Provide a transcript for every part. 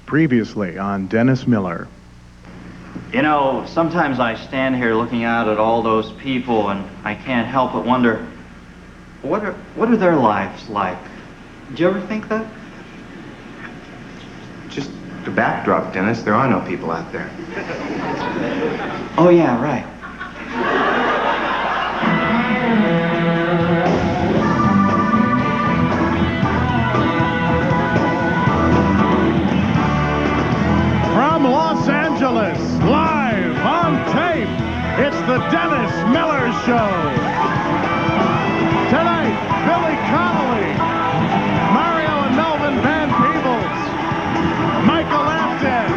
Previously on Dennis Miller. You know, sometimes I stand here looking out at all those people and I can't help but wonder, what are their lives like? Did you ever think that? Just the backdrop, Dennis. There are no people out there. Oh, yeah, right. From Los Angeles, live on tape, it's the Dennis Miller Show. Tonight, Billy Connolly, Mario and Melvin Van Peebles, Michael Apted,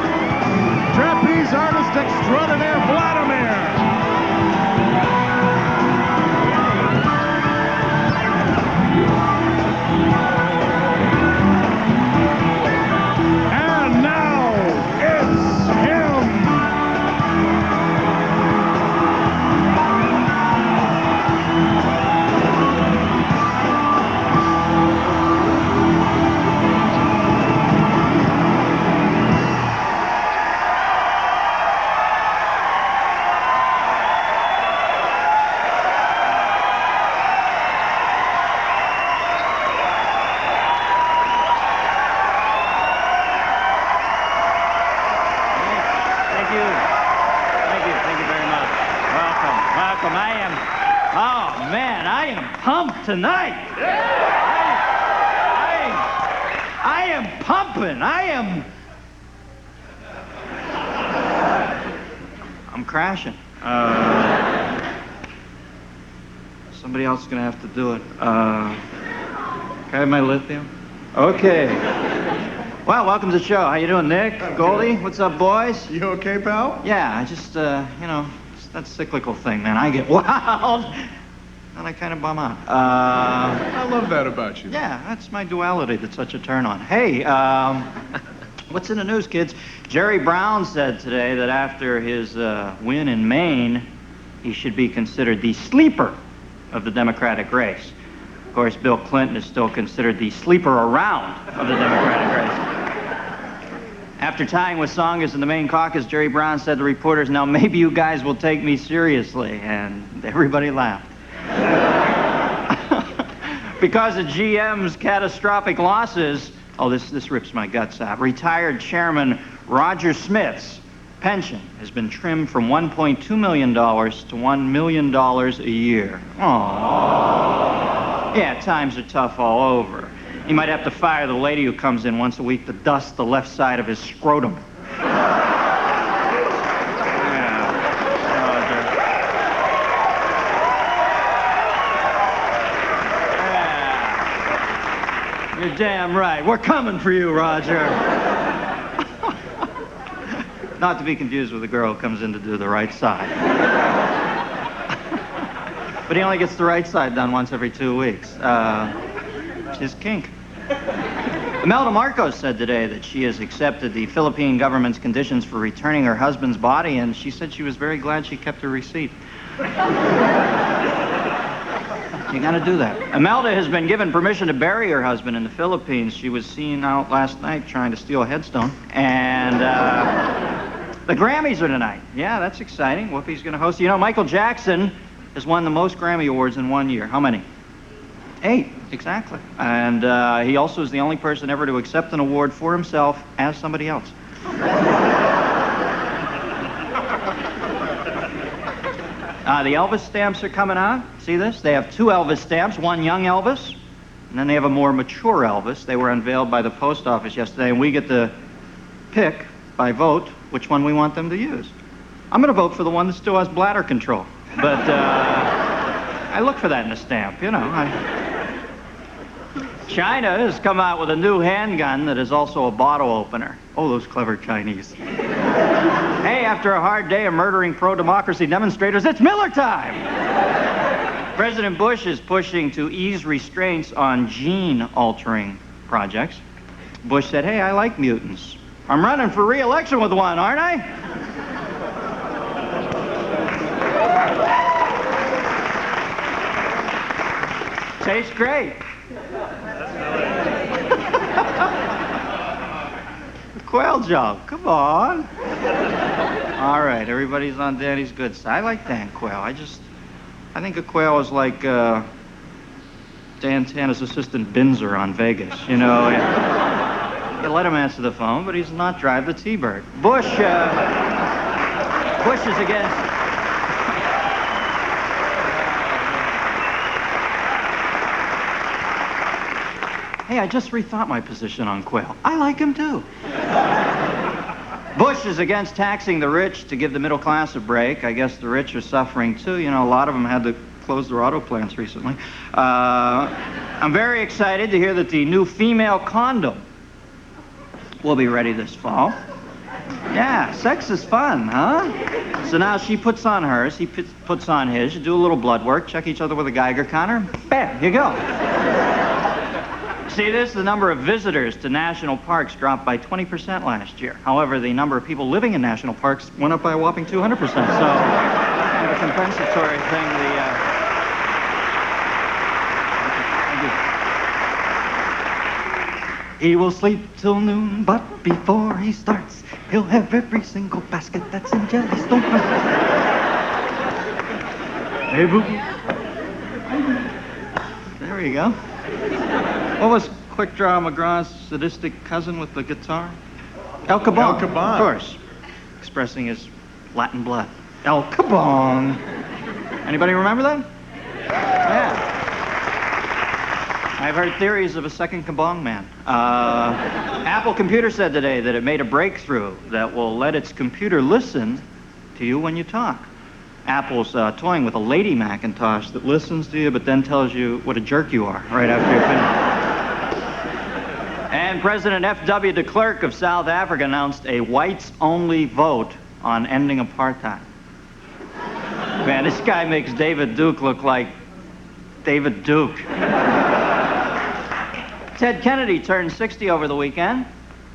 trapeze artist extraordinaire Vladimir. And now, it's him. Pumped tonight. I am pumping. I'm crashing. Somebody else is gonna have to do it. Can I have my lithium? Okay. Well, welcome to the show. How you doing, Nick? Goldie? What's up, boys? You okay, pal? Yeah, I just, you know, it's that cyclical thing, man. I get wild. And I kind of bum out. I love that about you. Yeah, that's my duality that's such a turn on. Hey, what's in the news, kids? Jerry Brown said today that after his win in Maine, he should be considered the sleeper of the Democratic race. Of course, Bill Clinton is still considered the sleeper around of the Democratic race. After tying with Tsongas in the Maine caucus, Jerry Brown said to reporters, "Now maybe you guys will take me seriously," and everybody laughed. Because of GM's catastrophic losses, this rips my guts out. Retired Chairman Roger Smith's pension has been trimmed from $1.2 million to $1 million a year. Aww. Yeah, times are tough all over. He might have to fire the lady who comes in once a week to dust the left side of his scrotum. You're damn right. We're coming for you, Roger. Not to be confused with the girl who comes in to do the right side. But he only gets the right side done once every 2 weeks. It's his kink. Imelda Marcos said today that she has accepted the Philippine government's conditions for returning her husband's body, and she said she was very glad she kept her receipt. You gotta do that. Imelda has been given permission to bury her husband in the Philippines. She was seen out last night trying to steal a headstone. And the Grammys are tonight. Yeah, that's exciting. Whoopi's gonna host. You know, Michael Jackson has won the most Grammy Awards in 1 year. How many? 8, exactly. And he also is the only person ever to accept an award for himself as somebody else. The Elvis stamps are coming out. See this? They have 2 Elvis stamps, one young Elvis, and then they have a more mature Elvis. They were unveiled by the post office yesterday, and we get to pick, by vote, which one we want them to use. I'm going to vote for the one that still has bladder control. But I look for that in a stamp, you know. China has come out with a new handgun that is also a bottle opener. Oh, those clever Chinese. Hey, after a hard day of murdering pro-democracy demonstrators, it's Miller time! President Bush is pushing to ease restraints on gene-altering projects. Bush said, "Hey, I like mutants. I'm running for re-election with one, aren't I?" Tastes great. Quail joke. Come on. All right, everybody's on Danny's good side. I like Dan Quayle. I think a Quayle is like Dan Tanner's assistant Binzer on Vegas. You know, you let him answer the phone, but he's not drive the T-Bird. Bush is against... Hey, I just rethought my position on Quayle. I like him too. Bush is against taxing the rich to give the middle class a break. I guess the rich are suffering too. You know, a lot of them had to close their auto plants recently. I'm very excited to hear that the new female condom will be ready this fall. Yeah, sex is fun, huh? So now she puts on hers, he puts on his. You do a little blood work, check each other with a Geiger counter. Bam, you go. See this? The number of visitors to national parks dropped by 20% last year. However, the number of people living in national parks went up by a whopping 200%. So, kind of a compensatory thing. He will sleep till noon, but before he starts, he'll have every single basket that's in Jellystone. Hey, boo. There you go. What was Quick Draw McGraw's sadistic cousin with the guitar? El Cabong. El Cabong. Of course. Expressing his Latin blood. El Cabong. Anybody remember that? Yeah. I've heard theories of a second Cabong man. Apple Computer said today that it made a breakthrough that will let its computer listen to you when you talk. Apple's toying with a lady Macintosh that listens to you but then tells you what a jerk you are right after you finish. And President F.W. de Klerk of South Africa announced a whites-only vote on ending apartheid. Man, this guy makes David Duke look like David Duke. Ted Kennedy turned 60 over the weekend.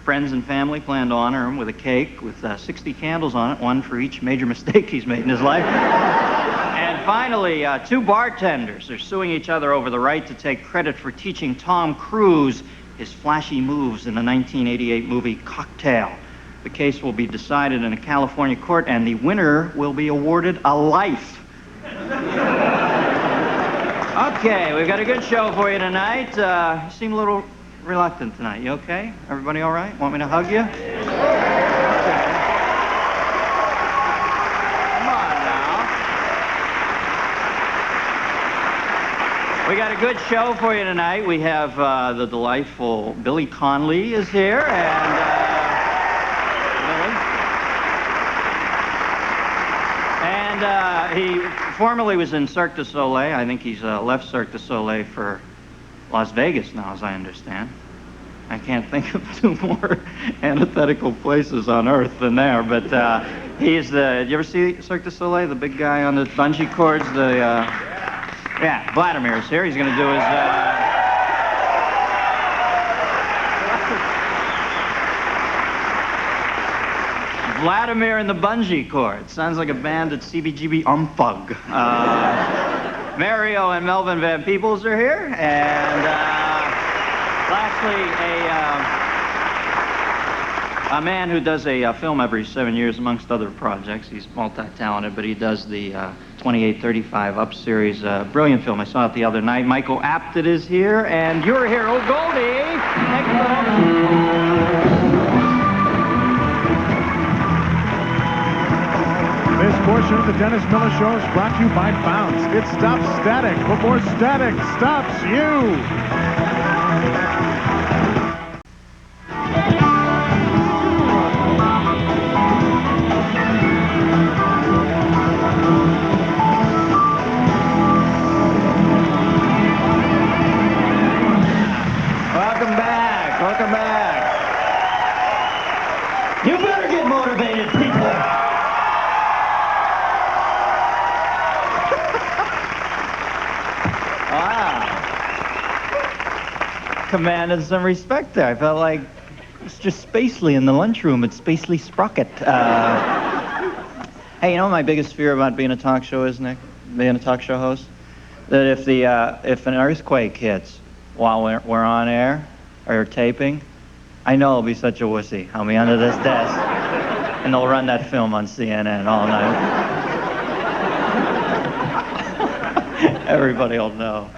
Friends and family plan to honor him with a cake with 60 candles on it, one for each major mistake he's made in his life. And finally, two bartenders are suing each other over the right to take credit for teaching Tom Cruise his flashy moves in the 1988 movie Cocktail. The case will be decided in a California court, and the winner will be awarded a life. Okay, we've got a good show for you tonight. You seem a little reluctant tonight. You okay? Everybody all right? Want me to hug you? Okay. Come on now. We got a good show for you tonight. We have the delightful Billy Connolly is here, and Billy. And he formerly was in Cirque du Soleil. I think he's left Cirque du Soleil for Las Vegas now, as I understand. I can't think of two more antithetical places on Earth than there, but he's the... Did you ever see Cirque du Soleil? The big guy on the bungee cords? Yeah, Vladimir is here. He's going to do his... Vladimir and the bungee cord. Sounds like a band at CBGB Unfug. Mario and Melvin Van Peebles are here, and lastly, a man who does a film every 7 years, amongst other projects. He's multi-talented, but he does the 2835 Up series, brilliant film. I saw it the other night. Michael Apted is here, and you're here, old Goldie. Thank you for that. This portion of the Dennis Miller Show is brought to you by Bounce. It stops static before static stops you. Welcome back. Welcome back. You better get motivated, people. Commanded some respect there. I felt like Mr. Spacely in the lunchroom at Spacely Sprocket. Hey, you know what my biggest fear about being a talk show is, Nick? Being a talk show host? That if an earthquake hits while we're on air or taping, I know I'll be such a wussy. I'll be under this desk, and they'll run that film on CNN all night. Everybody will know.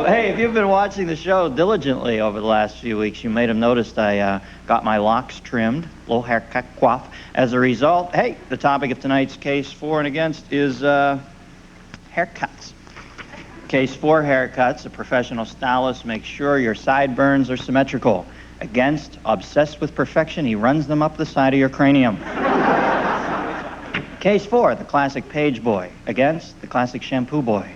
Hey, if you've been watching the show diligently over the last few weeks, you may have noticed I got my locks trimmed, little haircut coif. As a result, hey, the topic of tonight's case for and against is haircuts. Case for haircuts, a professional stylist makes sure your sideburns are symmetrical. Against, obsessed with perfection, he runs them up the side of your cranium. Case 4, the classic page boy. Against, the classic shampoo boy.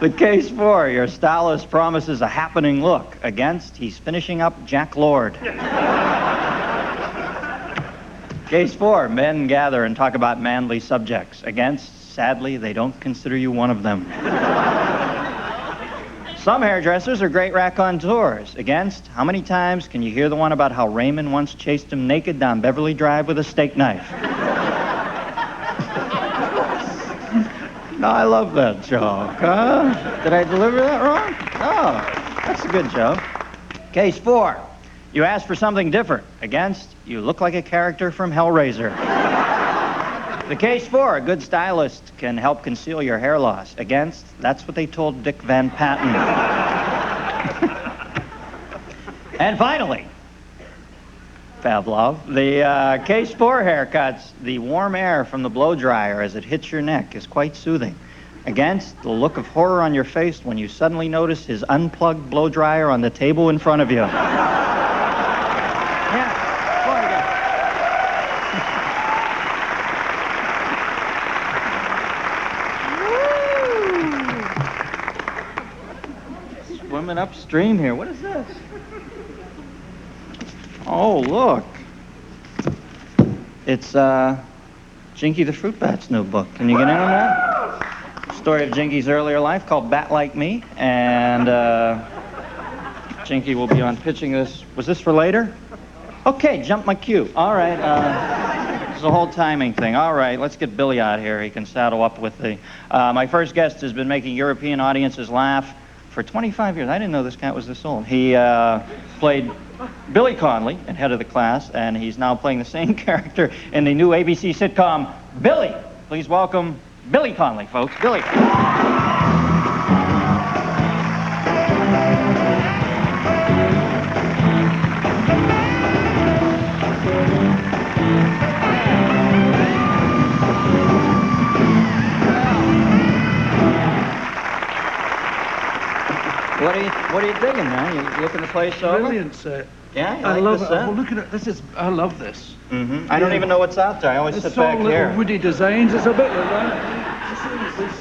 The case 4, your stylist promises a happening look. Against, he's finishing up Jack Lord. Case 4, men gather and talk about manly subjects. Against, sadly, they don't consider you one of them. Some hairdressers are great raconteurs. Against, how many times can you hear the one about how Raymond once chased him naked down Beverly Drive with a steak knife? No, I love that joke, huh? Did I deliver that wrong? Oh, that's a good joke. Case 4, you ask for something different. Against, you look like a character from Hellraiser. The case 4, a good stylist can help conceal your hair loss. Against, that's what they told Dick Van Patten. And finally, Pavlov, the case 4 haircuts, the warm air from the blow dryer as it hits your neck is quite soothing. Against, the look of horror on your face when you suddenly notice his unplugged blow dryer on the table in front of you. Swimming upstream here. What is this? Oh, look. It's Jinky the Fruit Bat's new book. Can you get in on that? Story of Jinky's earlier life called Bat Like Me. And Jinky will be on pitching this. Was this for later? Okay, jump my cue. All right. It's a whole timing thing. All right, let's get Billy out here. He can saddle up with the... my first guest has been making European audiences laugh for 25 years. I didn't know this cat was this old. He played Billy Connolly in Head of the Class, and he's now playing the same character in the new ABC sitcom, Billy. Please welcome Billy Connolly, folks. Billy. What are you digging, man? You looking the place over? Brilliant set. Yeah, you I like love this it. set? Oh, look at it. I love this. I don't even know what's out there. I always sit back all little here. woody designs. It's a bit like that.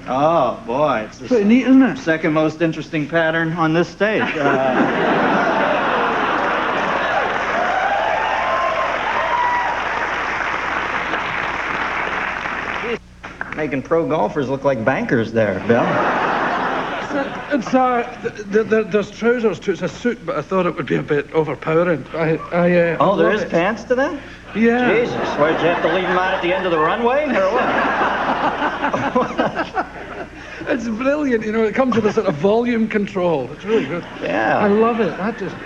Oh, boy. It's Pretty the neat, isn't it? second most interesting pattern on this stage. Making pro golfers look like bankers there, Bill. It's there's trousers too. It's a suit, but I thought it would be a bit overpowering. I Oh, there love is it. pants to that? Yeah. Jesus, why, did you have to leave them out at the end of the runway, or what? It's brilliant. You know, it comes with a sort of volume control. It's really good. Yeah. I love it.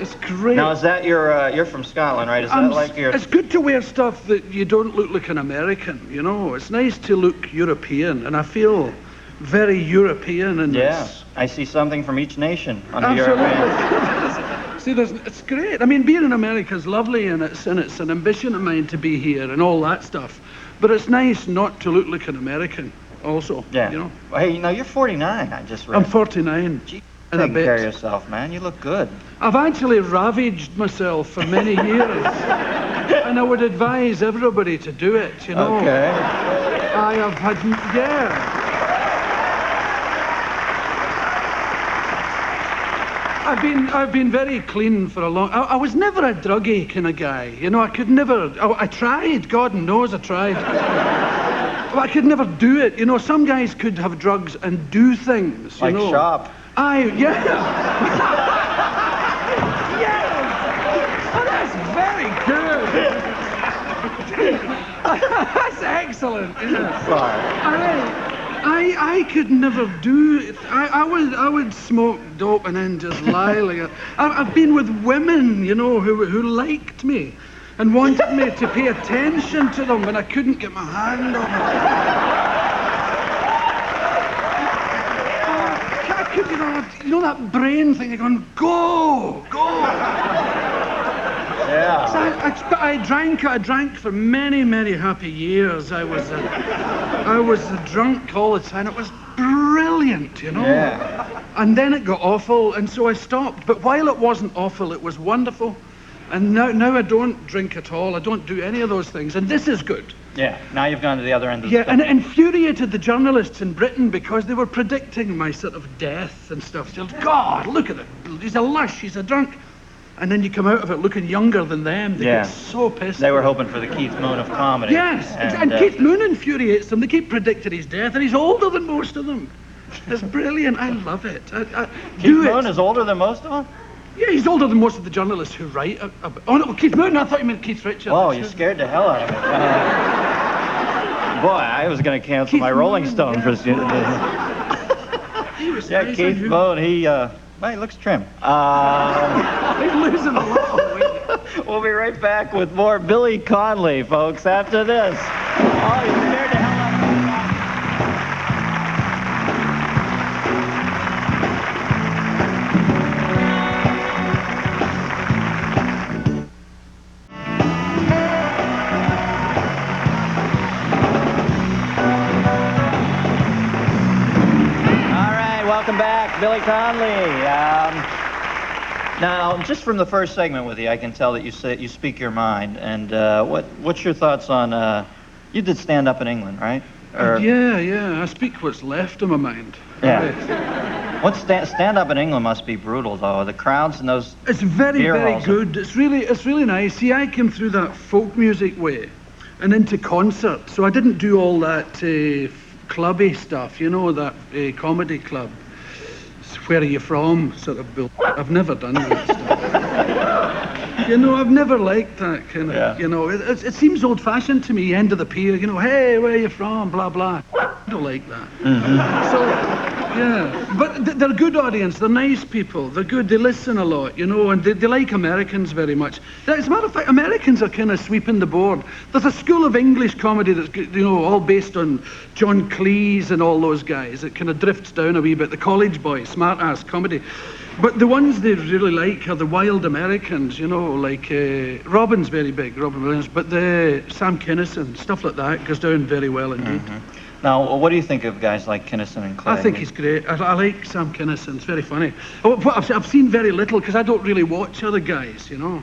It's great. Now, is that you're from Scotland, right? Is that like your... It's good to wear stuff that you don't look like an American, you know. It's nice to look European, and I feel very European in this. I see something from each nation under your Absolutely. See, it's great. I mean, being in America is lovely, and it's an ambition of mine to be here and all that stuff. But it's nice not to look like an American also, Yeah. you know. Well, hey, you know, you're 49, I just read. I'm 49. Gee, and a taking care of bit. yourself, man. You look good. I've actually ravaged myself for many years. And I would advise everybody to do it, you know. Okay. I have had, yeah. I've been very clean for a long... I was never a druggy kind of guy. You know, I could never... I tried. God knows I tried. But I could never do it. You know, some guys could have drugs and do things, you Like know. shop. Yeah. Yes. Oh, that's very good. That's excellent, isn't it? Sorry. I could never do it. I would smoke dope and then just lie like a... I've been with women, you know, who liked me and wanted me to pay attention to them, and I couldn't get my hand on it. I could, you know that brain thing, you're going, go! Yeah. So I drank for many, many happy years. I was a drunk all the time. It was brilliant, you know. Yeah. And then it got awful, and so I stopped. But while it wasn't awful, it was wonderful. And now I don't drink at all. I don't do any of those things, and this is good. Yeah. Now you've gone to the other end of the Yeah, spectrum. and it infuriated the journalists in Britain because they were predicting my sort of death and stuff. They're like, God, look at it. He's a lush. He's a drunk. And then you come out of it looking younger than them. They get so pissed. They were hoping for the Keith Moon of comedy. Yes, and Keith Moon infuriates them. They keep predicting his death, and he's older than most of them. It's brilliant. I love it. Keith Moon is older than most of them? Yeah, he's older than most of the journalists who write about... Oh, no, Keith Moon. I thought you meant Keith Richards. Oh, you scared the hell out of me. Boy, I was going to cancel Keith my Rolling Moon, Stone for... He was Yeah, nice, Keith Moon, well, he looks trim. He's losing a lot of weight. We'll be right back with more Billy Connolly, folks, after this. Oh, you scared the hell out of me. All right, welcome back, Billy Connolly. Now, just from the first segment with you, I can tell that you speak your mind. And what's your thoughts on? You did stand up in England, right? Yeah. I speak what's left of my mind. Yeah. What stand up in England must be brutal, though. The crowds and those. It's very good. It's really nice. See, I came through that folk music way, and into concert. So I didn't do all that clubby stuff, you know, that comedy club. Where are you from? Sort of built. I've never done that stuff. You know, I've never liked that kind of. You know, it seems old-fashioned to me. End of the pier. You know, hey, where are you from? Blah blah. I don't like that. Mm-hmm. So, yeah, but they're a good audience. They're nice people. They're good. They listen a lot, you know, and they like Americans very much. As a matter of fact, Americans are kind of sweeping the board. There's a school of English comedy that's, you know, all based on John Cleese and all those guys. It kind of drifts down a wee bit. The college boys, smart-ass comedy. But the ones they really like are the wild Americans, you know, like Robin's very big, Robin Williams, but the Sam Kinison, stuff like that goes down very well indeed. Mm-hmm. Now, what do you think of guys like Kinison and Clay? I think he's great. I like Sam Kinison. It's very funny. I've seen very little because I don't really watch other guys, you know.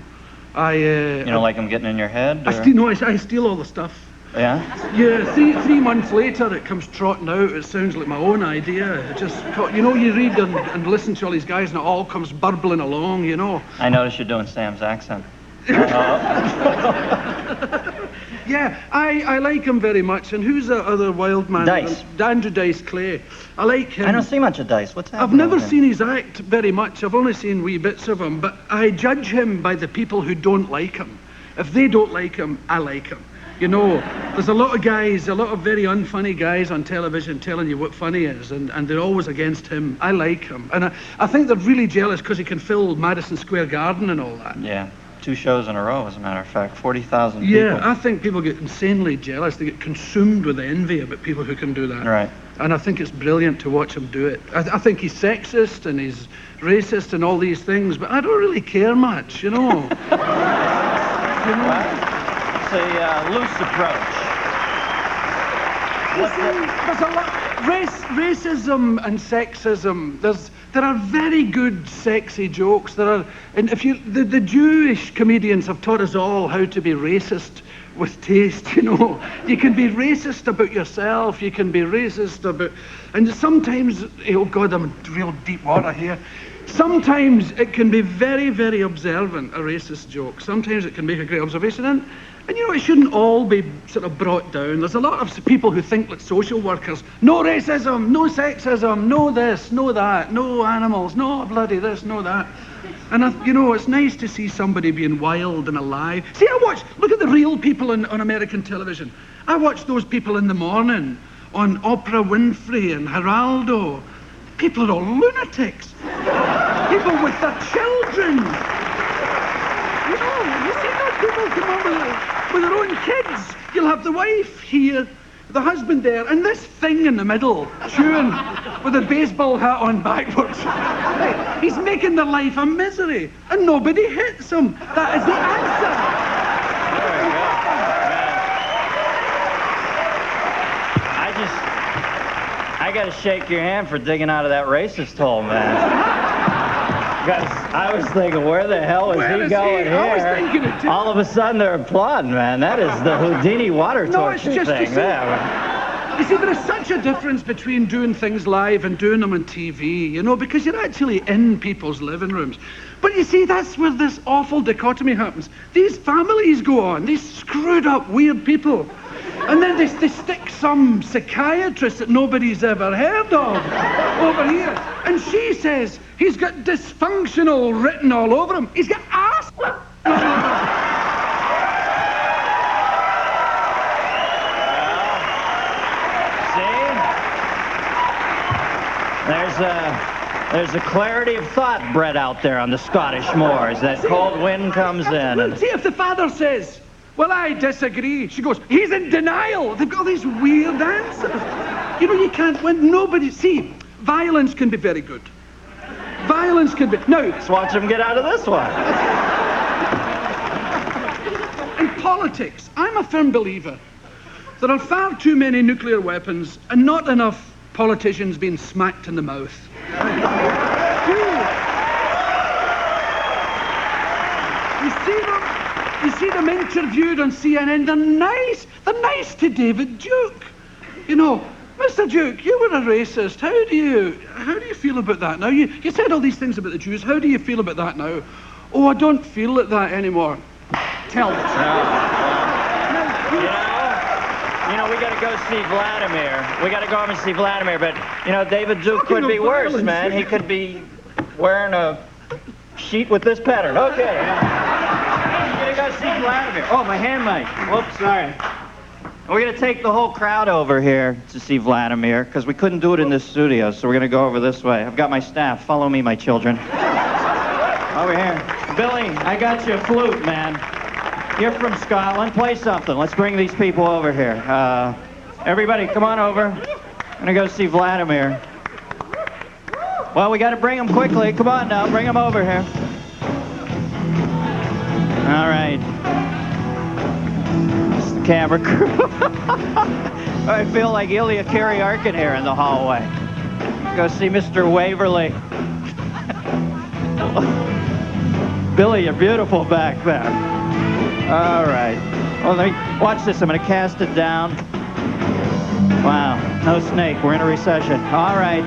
You don't like him getting in your head? I steal all the stuff. Yeah? Yeah, three months later it comes trotting out. It sounds like my own idea. It just, you know, you read and listen to all these guys and it all comes burbling along, you know. I noticed you're doing Sam's accent. Yeah, I like him very much. And who's the other wild man? Dice. Andrew Dice Clay. I like him. I don't see much of Dice. What's happening? I've never with him? seen his act very much. I've only seen wee bits of him. But I judge him by the people who don't like him. If they don't like him, I like him. You know, there's a lot of guys, a lot of very unfunny guys on television telling you what funny is, and they're always against him. I like him. And I think they're really jealous because he can fill Madison Square Garden and all that. Yeah. 2 shows in a row, as a matter of fact. 40,000 people. Yeah, I think people get insanely jealous. They get consumed with envy about people who can do that. Right. And I think it's brilliant to watch him do it. I think he's sexist and he's racist and all these things, but I don't really care much, you know. You know? It's a loose approach. There's a lot. Racism and sexism. There are very good sexy jokes. And if the Jewish comedians have taught us all how to be racist with taste. You know, you can be racist about yourself. You can be racist about, and sometimes, oh God, I'm in real deep water here. Sometimes it can be very, very observant, a racist joke. Sometimes it can make a great observation. And you know, it shouldn't all be sort of brought down. There's a lot of people who think like social workers, no racism, no sexism, no this, no that, no animals, no bloody this, no that. And, you know, it's nice to see somebody being wild and alive. See, look at the real people on American television. I watch those people in the morning on Oprah Winfrey and Geraldo. People are all lunatics. People with their children. You know, you see those people come on with their own kids. You'll have the wife here, the husband there, and this thing in the middle, chewing with a baseball hat on backwards. He's making their life a misery, and nobody hits him. That is the answer. I gotta shake your hand for digging out of that racist hole, man. Because I was thinking, where the hell is he going here? I was thinking it too. All of a sudden, they're applauding, man. That is the Houdini water torture it's just thing. You see, there is such a difference between doing things live and doing them on TV, you know, because you're actually in people's living rooms. But you see, that's where this awful dichotomy happens. These families go on, these screwed up, weird people. And then they stick some psychiatrist that nobody's ever heard of over here. And she says he's got dysfunctional written all over him. He's got ass. There's a clarity of thought bred out there on the Scottish moors. That cold wind comes in. Well, see, if the father says, well, I disagree, she goes, he's in denial. They've got these weird answers. You know, you can't win. Nobody. See, violence can be very good. Violence can be. Now, let's watch him get out of this one. In politics, I'm a firm believer there are far too many nuclear weapons and not enough politicians being smacked in the mouth. You see them interviewed on CNN. They're nice. They're nice to David Duke. You know, Mr. Duke, you were a racist. How do you feel about that now? You said all these things about the Jews. How do you feel about that now? Oh, I don't feel like that anymore. Tell the truth. You know, we got to go see Vladimir. We got to go home and see Vladimir. But, you know, David Duke could be worse, man. He could be wearing a sheet with this pattern. Okay. We're going to go see Vladimir. Oh, my hand mic. Whoops, sorry. We're going to take the whole crowd over here to see Vladimir, because we couldn't do it in this studio, so we're going to go over this way. I've got my staff. Follow me, my children. Over here. Billy, I got you a flute, man. You're from Scotland. Play something. Let's bring these people over here. Everybody, come on over. I'm going to go see Vladimir. Well, we got to bring him quickly. Come on now. Bring him over here. All right. This is the camera crew. I feel like Ilya Kyriarkin here in the hallway. Go see Mr. Waverly. Billy, you're beautiful back there. All right. Well, watch this. I'm going to cast it down. Wow. No snake. We're in a recession. All right.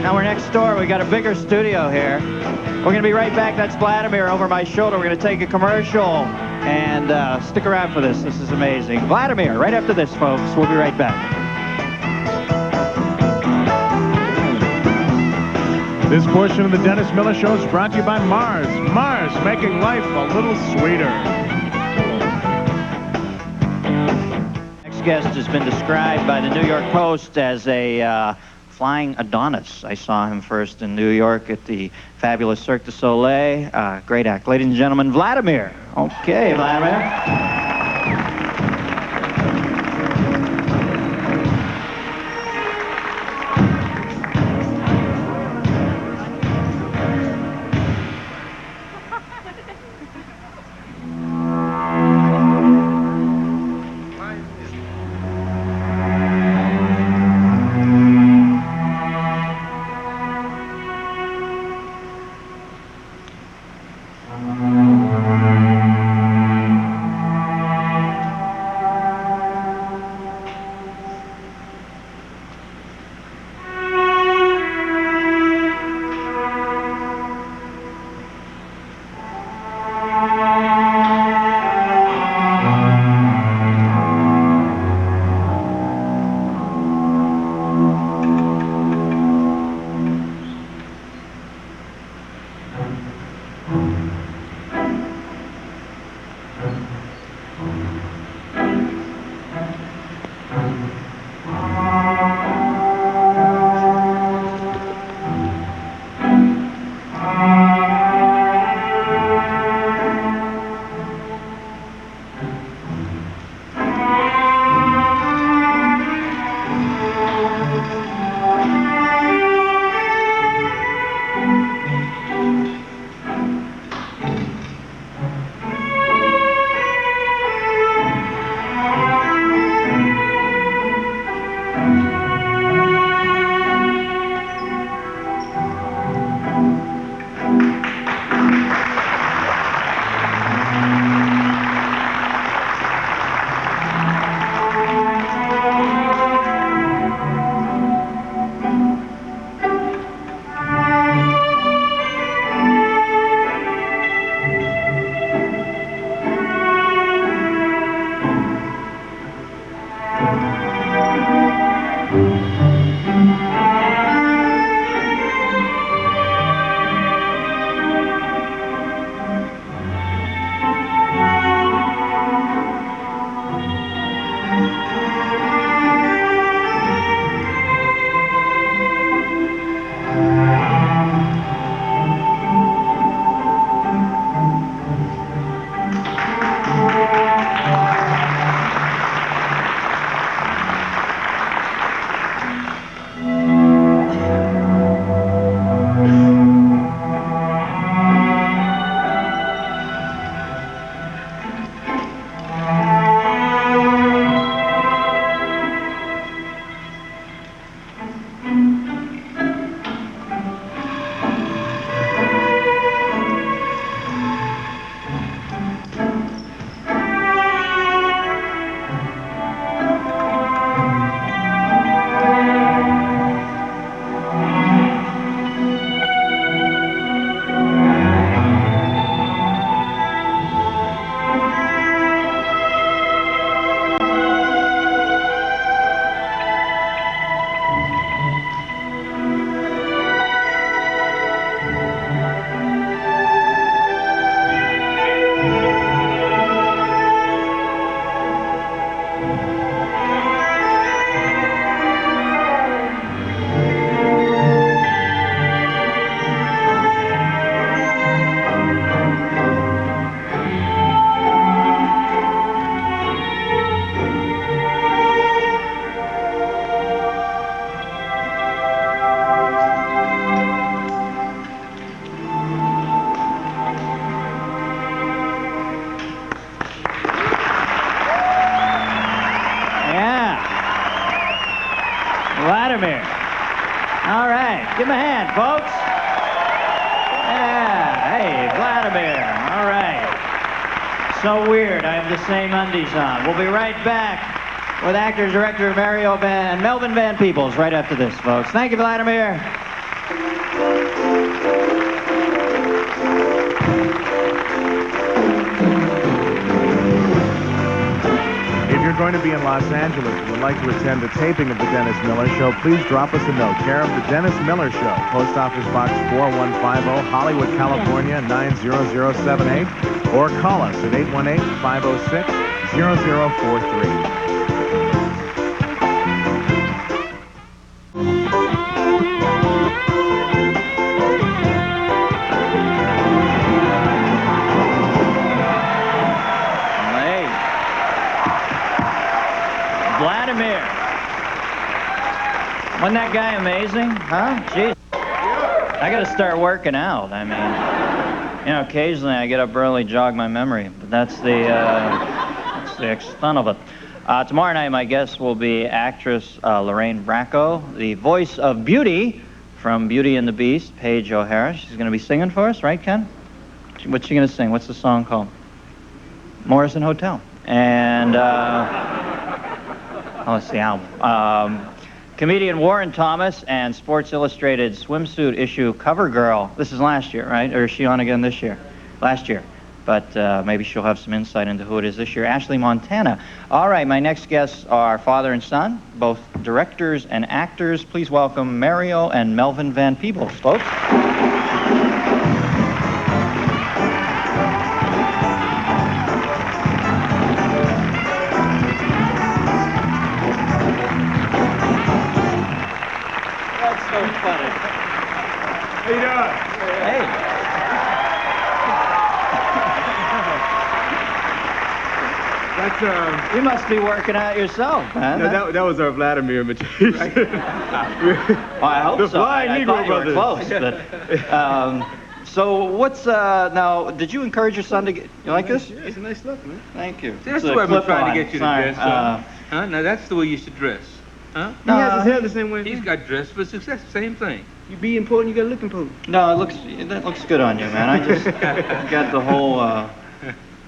Now we're next door. We got a bigger studio here. We're going to be right back. That's Vladimir over my shoulder. We're going to take a commercial and stick around for this. This is amazing. Vladimir, right after this, folks. We'll be right back. This portion of the Dennis Miller Show is brought to you by Mars. Mars, making life a little sweeter. Next guest has been described by the New York Post as a flying Adonis. I saw him first in New York at the fabulous Cirque du Soleil. Great act. Ladies and gentlemen, Vladimir. Okay, Vladimir. Give him a hand, folks. Yeah. Hey, Vladimir. All right. So weird. I have the same undies on. We'll be right back with actor, director Melvin Van Peebles right after this, folks. Thank you, Vladimir. If you're going to be in Los Angeles and would like to attend a taping of The Dennis Miller Show, please drop us a note. Care of The Dennis Miller Show, Post Office Box 4150, Hollywood, California, 90078, or call us at 818-506-0043. Vladimir. Wasn't that guy amazing? Huh? Jeez. I got to start working out. I mean, you know, occasionally I get up early, jog my memory, but that's the extent of it. Tomorrow night, my guest will be actress Lorraine Bracco, the voice of Beauty from Beauty and the Beast, Paige O'Hara. She's going to be singing for us, right, Ken? What's she going to sing? What's the song called? Morrison Hotel. And... oh, it's the album. Comedian Warren Thomas and Sports Illustrated swimsuit issue cover girl. This is last year, right? Or is she on again this year? Last year. But maybe she'll have some insight into who it is this year. Ashley Montana. All right, my next guests are father and son, both directors and actors. Please welcome Mario and Melvin Van Peebles, folks. How you doing? Hey. That's You must be working out yourself, man. no, that was our Vladimir imitation. I hope The so. Flying I Negro thought you were Brothers. close. But, so what's now? Did you encourage your son to get? You like this? Yeah, it's a nice look, man. Thank you. That's It's the a way I've been trying clip-on. to get you to Sorry, dress. Huh? Now that's the way you should dress. Huh? He has his hair the same way. He's got dressed for success. Same thing. You be important, you gotta look important. No, that looks good on you, man. I just got the whole.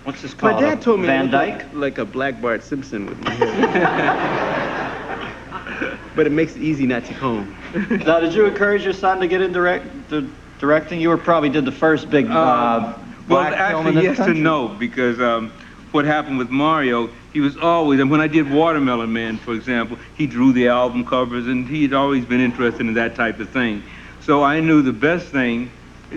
What's this called? My dad told me Van I look Dyke. like a black Bart Simpson with my hair. But it makes it easy not to comb. Now, did you encourage your son to get in directing? You probably did the first big Well, black film in actually, this yes country. and no, because what happened with Mario, he was always, and when I did Watermelon Man, for example, he drew the album covers, and he had always been interested in that type of thing. So I knew the best thing,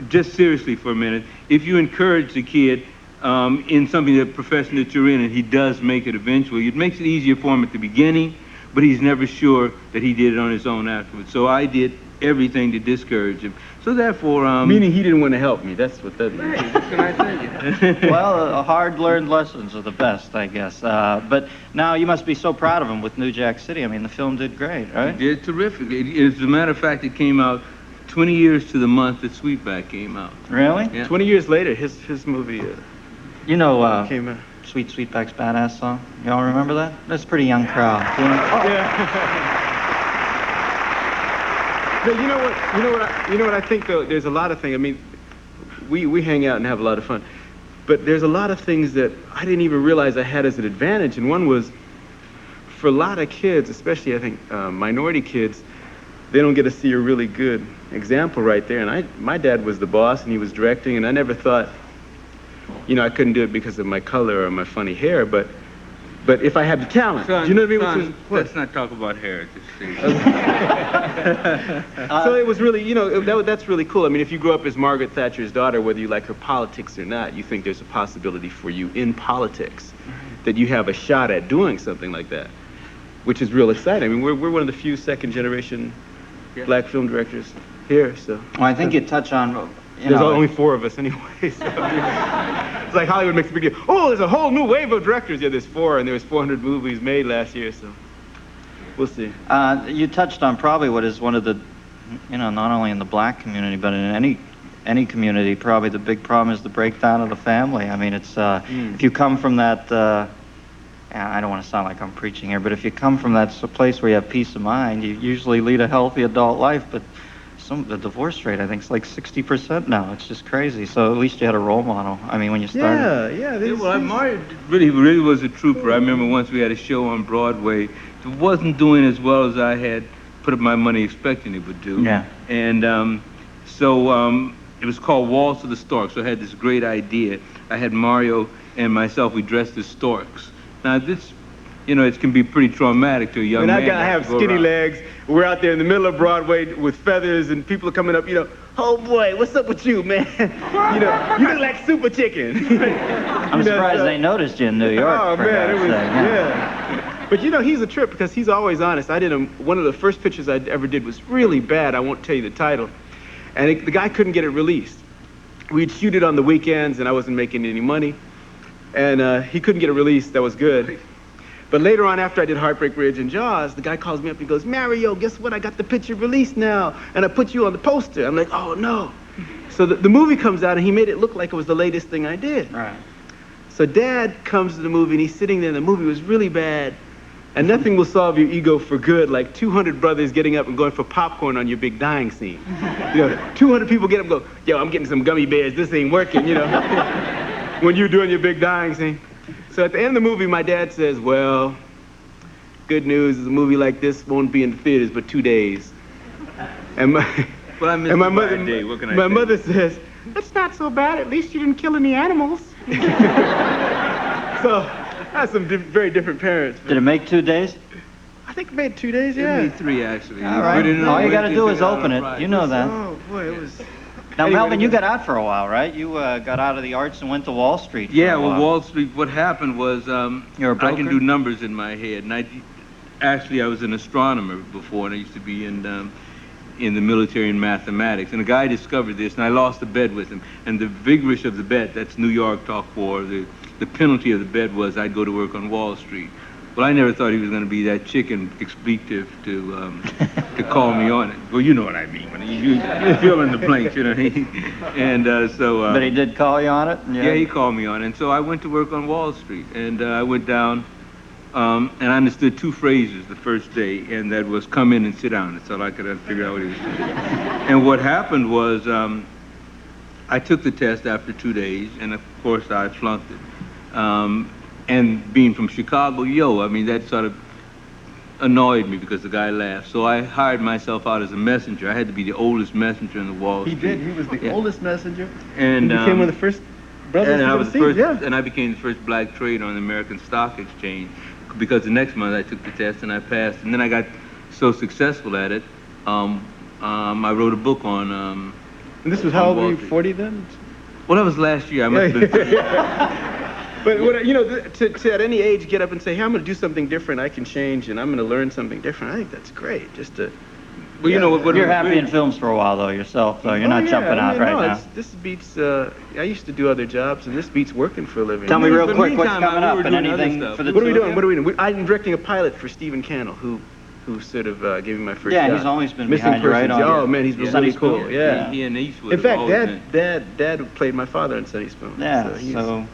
just seriously for a minute, if you encourage the kid in something, that profession that you're in, and he does make it eventually, it makes it easier for him at the beginning, but he's never sure that he did it on his own afterwards. So I did everything to discourage him. So therefore, Meaning he didn't want to help me. That's what that means. what can I tell you? Well, hard-learned lessons are the best, I guess. But now you must be so proud of him with New Jack City. I mean, the film did great, right? It did terrific. As a matter of fact, it came out 20 years to the month that Sweetback came out. Really? Yeah. 20 years later, his movie You know, came out. Sweet Sweetback's Badass song? Y'all remember that? That's a pretty young crowd. Yeah. But you know what I think though. There's a lot of things. I mean, we hang out and have a lot of fun, but there's a lot of things that I didn't even realize I had as an advantage. And one was, for a lot of kids, especially I think minority kids, they don't get to see a really good example right there. And my dad was the boss and he was directing, and I never thought, you know, I couldn't do it because of my color or my funny hair, but if I had the talent, Son, do you know what I mean? son, What? let's not talk about hair at this stage. So it was really, you know, that's really cool. I mean, if you grew up as Margaret Thatcher's daughter, whether you like her politics or not, you think there's a possibility for you in politics that you have a shot at doing something like that, which is real exciting. I mean, we're one of the few second-generation black film directors here, so. Well, I think you touch on, There's only 4 of us anyway, so. It's like Hollywood makes a big deal. Oh, there's a whole new wave of directors. Yeah, there's 4, and there was 400 movies made last year, so we'll see. You touched on probably what is one of the, you know, not only in the black community, but in any community, probably the big problem is the breakdown of the family. I mean, it's, if you come from that, I don't want to sound like I'm preaching here, but if you come from that place where you have peace of mind, you usually lead a healthy adult life, but the divorce rate, I think, is like 60% now. It's just crazy. So at least you had a role model. I mean, when you started. Yeah, well, Mario really was a trooper. I remember once we had a show on Broadway. It wasn't doing as well as I had put up my money expecting it would do. Yeah. And so it was called Waltz of the Storks. So I had this great idea. I had Mario and myself, we dressed as storks. Now this, it can be pretty traumatic to a young man. And I have skinny legs. We're out there in the middle of Broadway with feathers, and people are coming up, oh boy, what's up with you, man? You look like Super Chicken. I'm surprised they noticed you in New York. Oh, man, it was, yeah. But he's a trip because he's always honest. One of the first pictures I ever did was really bad. I won't tell you the title. And the guy couldn't get it released. We'd shoot it on the weekends, and I wasn't making any money. And he couldn't get it released. That was good. But later on, after I did Heartbreak Ridge and Jaws, the guy calls me up and goes, Mario, guess what? I got the picture released now, and I put you on the poster. I'm like, oh, no. So the movie comes out, and he made it look like it was the latest thing I did. Right. So Dad comes to the movie, and he's sitting there, and the movie was really bad, and nothing will solve your ego for good, like 200 brothers getting up and going for popcorn on your big dying scene. 200 people get up and go, yo, I'm getting some gummy bears. This ain't working, when you're doing your big dying scene. So at the end of the movie, my dad says, well, good news is a movie like this won't be in the theaters but 2 days. And my mother says, that's not so bad. At least you didn't kill any animals. So I had some very different parents. Did it make 2 days? I think it made 2 days, yeah. It made 3, actually. All right. All you got to do is open it. You know that. Oh, boy, it was... Now, Melvin, you got out for a while, right? You got out of the arts and went to Wall Street. Yeah, well, Wall Street, what happened was You're a broker? I can do numbers in my head. And I was an astronomer before, and I used to be in the military in mathematics. And a guy discovered this, and I lost a bet with him. And the vigorous of the bet, that's New York talk for, the penalty of the bet was I'd go to work on Wall Street. Well, I never thought he was going to be that chicken expletive to call me on it. Well, you know what I mean. When you fill in the blanks, And so... but he did call you on it? Yeah, he called me on it. And so I went to work on Wall Street. And I went down, and I understood 2 phrases the first day, and that was come in and sit down. That's all I could figure out what he was saying. And what happened was I took the test after 2 days, and of course I flunked it. And being from Chicago, that sort of annoyed me because the guy laughed. So I hired myself out as a messenger. I had to be the oldest messenger in the Wall Street. He did. He was the oldest messenger. And he became one of the first brothers and I was the first, yeah. And I became the first black trader on the American Stock Exchange because the next month I took the test and I passed. And then I got so successful at it, I wrote a book on. And this was how old were you? 40 then? Well, that was last year. I must have been. But to at any age get up and say, hey, I'm going to do something different, I can change, and I'm going to learn something different, I think that's great. Just to... Well, You're happy in films for a while, though, yourself, though. You're not jumping out right now. This beats, I used to do other jobs, and this beats working for a living. Tell me real quick what's coming up and anything for the What are we doing? I'm directing a pilot for Stephen Cannell, who sort of gave me my first job. Yeah, he's always been Missing behind you, right? Oh, man, he's been really cool. Yeah. He and Eastwood. In fact, Dad played my father in Sunny Spoon. Yeah,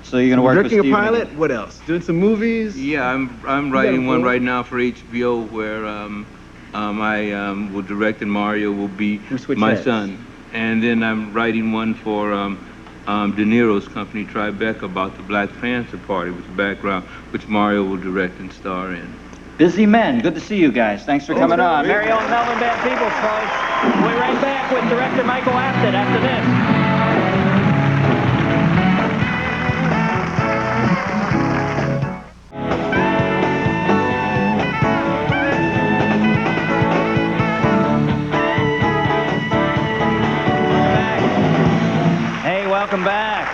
so you're going to work with Stephen. Directing a pilot, what else? Doing some movies? Yeah, I'm writing one right now for HBO where I will direct and Mario will be my son. And then I'm writing one for De Niro's company, Tribeca, about the Black Panther Party with the background, which Mario will direct and star in. Busy men. Good to see you guys. Thanks for coming on. Mario and Melvin Van Peebles, folks. We'll be right back with director Michael Apted after this. Welcome back.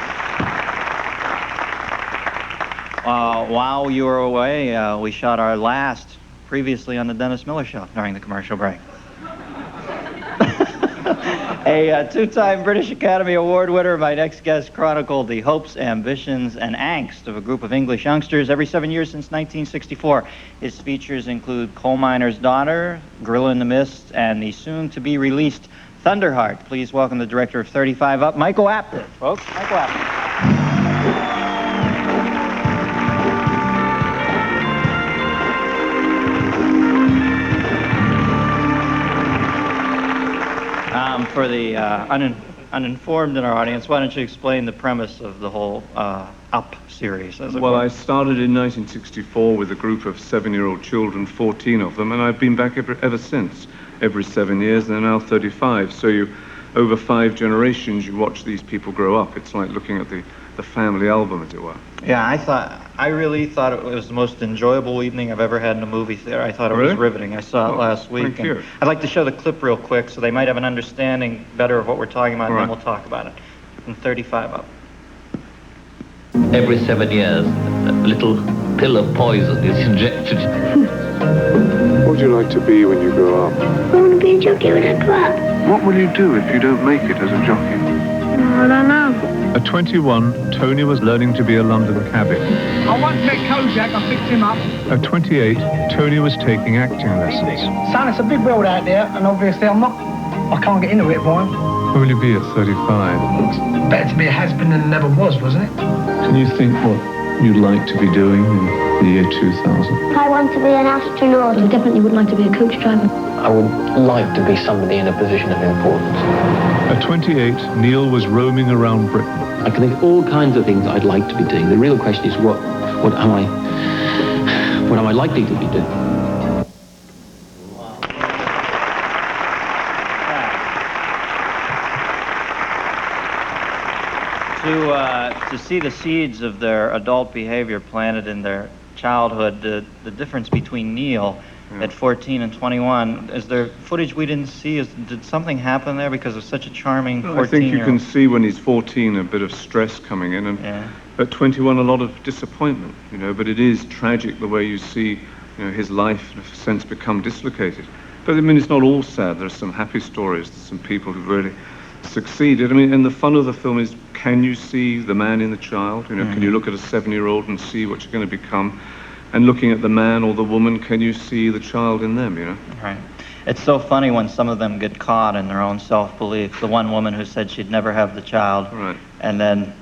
While you were away, we shot our last previously on the Dennis Miller Show during the commercial break. A two-time British Academy Award winner, my next guest chronicled the hopes, ambitions, and angst of a group of English youngsters every 7 years since 1964. His features include Coal Miner's Daughter, Gorilla in the Mist, and the soon-to-be-released Thunderheart. Please welcome the director of 35 Up, Michael Apted, folks. Michael Apted. for the uninformed in our audience, why don't you explain the premise of the whole Up series, as it Well, were? I started in 1964 with a group of 7-year-old children, 14 of them, and I've been back ever since, every 7 years, and they're now 35. So over 5 generations, you watch these people grow up. It's like looking at the family album, as it were. Yeah, I really thought it was the most enjoyable evening I've ever had in a movie theater. I thought it was Really? riveting. I saw it last week. Thank you. I'd like to show the clip real quick so they might have an understanding better of what we're talking about, and Right. then we'll talk about it. From 35 up. Every 7 years, a little pill of poison is injected. What would you like to be when you grow up? I want to be a jockey when I grow up. What will you do if you don't make it as a jockey? I don't know. At 21, Tony was learning to be a London cabbie. I once met Kojak, I picked him up. At 28, Tony was taking acting lessons. Son, it's a big world out there, and obviously I can't get into it, boy. What will you be at 35? It's better to be a has-been than never was, wasn't it? Can you think what you'd like to be doing in the year 2000? I want to be an astronaut. I definitely would like to be a coach driver. I would like to be somebody in a position of importance. At 28, Neil was roaming around Britain. I can think of all kinds of things I'd like to be doing. The real question is what am I likely to be doing? To see the seeds of their adult behavior planted in their childhood, the difference between Neil at 14 and 21, is there footage we didn't see? Did something happen there because of such a charming 14-year-old? I think you can see when he's 14 a bit of stress coming in, and at 21 a lot of disappointment, but it is tragic the way you see his life in a sense become dislocated. But I mean, it's not all sad. There are some happy stories. There's some people who really succeeded. I mean, and the fun of the film is, can you see the man in the child? Can you look at a 7-year-old and see what you're going to become? And looking at the man or the woman, can you see the child in them, Right. It's so funny when some of them get caught in their own self-belief. The one woman who said she'd never have the child. Right. And then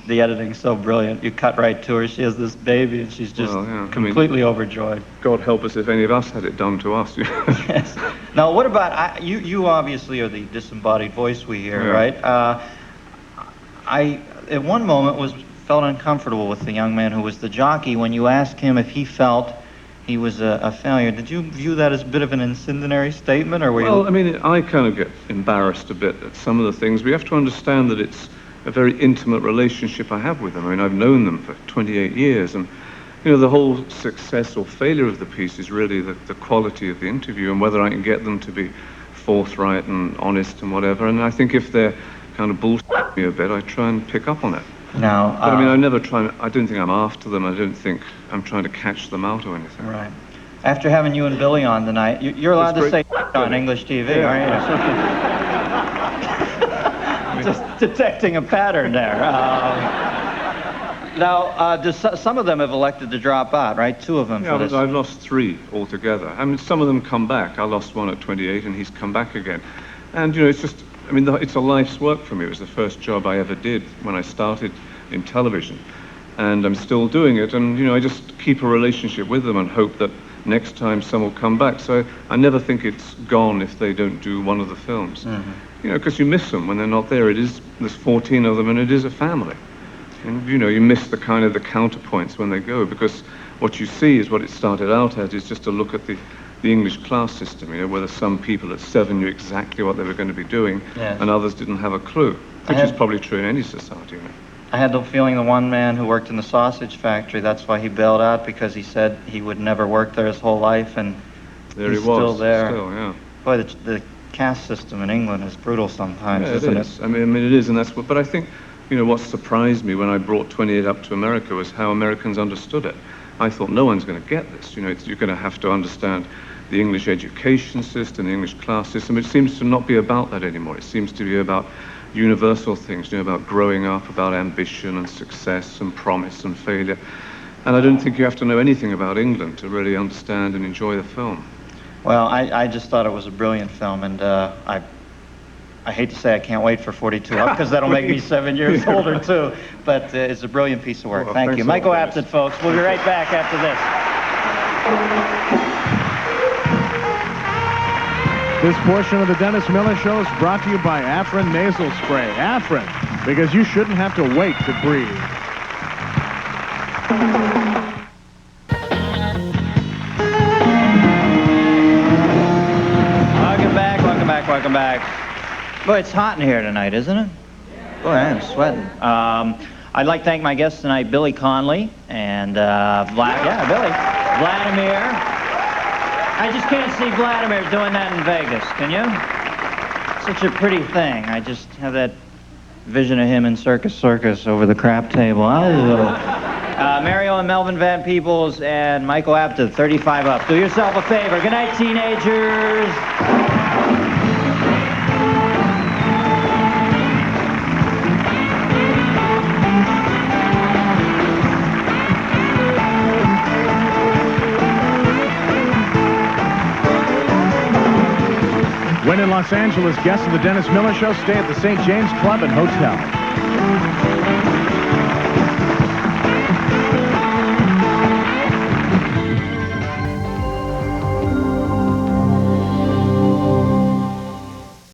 the editing's so brilliant. You cut right to her. She has this baby, and she's just completely overjoyed. God help us if any of us had it done to us. Yes. Now, what about you? Obviously, are the disembodied voice we hear, right? I at one moment felt uncomfortable with the young man who was the jockey when you asked him if he felt he was a failure. Did you view that as a bit of an incendiary statement, or were you? Well, I mean, I kind of get embarrassed a bit at some of the things. We have to understand that it's a very intimate relationship I have with them. I mean, I've known them for 28 years, and the whole success or failure of the piece is really the quality of the interview and whether I can get them to be forthright and honest and whatever. And I think if they're kind of bullshitting me a bit, I try and pick up on it. Now, but I mean, I don't think I'm after them. I don't think I'm trying to catch them out or anything. Right. After having you and Billy on tonight, you're allowed to say on English TV, aren't you? Just detecting a pattern there. Now, some of them have elected to drop out, right? 2 of them. Yeah, but I've lost 3 altogether. I mean, some of them come back. I lost one at 28, and he's come back again. And it's just, I mean, it's a life's work for me. It was the first job I ever did when I started in television, and I'm still doing it. And I just keep a relationship with them and hope that next time some will come back. So I never think it's gone if they don't do one of the films. Because you miss them when they're not there. There's 14 of them, and it is a family. And you miss the kind of the counterpoints when they go, because what you see is what it started out as, is just a look at the English class system, whether some people at 7 knew exactly what they were going to be doing, and others didn't have a clue, which is probably true in any society. I had the feeling the one man who worked in the sausage factory, that's why he bailed out, because he said he would never work there his whole life, and there he's he was, still there. yeah. Boy, the caste system in England is brutal sometimes, isn't it? I mean, it is, and that's what. But I think, what surprised me when I brought 28 up to America was how Americans understood it. I thought no one's going to get this. You're going to have to understand the English education system, the English class system. It seems to not be about that anymore. It seems to be about universal things, about growing up, about ambition and success and promise and failure. And I don't think you have to know anything about England to really understand and enjoy the film. Well, I just thought it was a brilliant film, and I hate to say I can't wait for 42 Up, because that'll make me 7 years older too, but it's a brilliant piece of work. Well, thank you. Michael Apted, folks. We'll be right back after this. This portion of the Dennis Miller Show is brought to you by Afrin Nasal Spray. Afrin, because you shouldn't have to wait to breathe. Welcome back. Boy, it's hot in here tonight, isn't it? Boy, I am sweating. I'd like to thank my guests tonight, Billy Connolly and Vladimir. I just can't see Vladimir doing that in Vegas, can you? Such a pretty thing. I just have that vision of him in Circus over the crap table. Mario and Melvin Van Peebles and Michael Apted, 35 up. Do yourself a favor. Good night, teenagers. When in Los Angeles, guests of the Dennis Miller Show stay at the St. James Club and Hotel.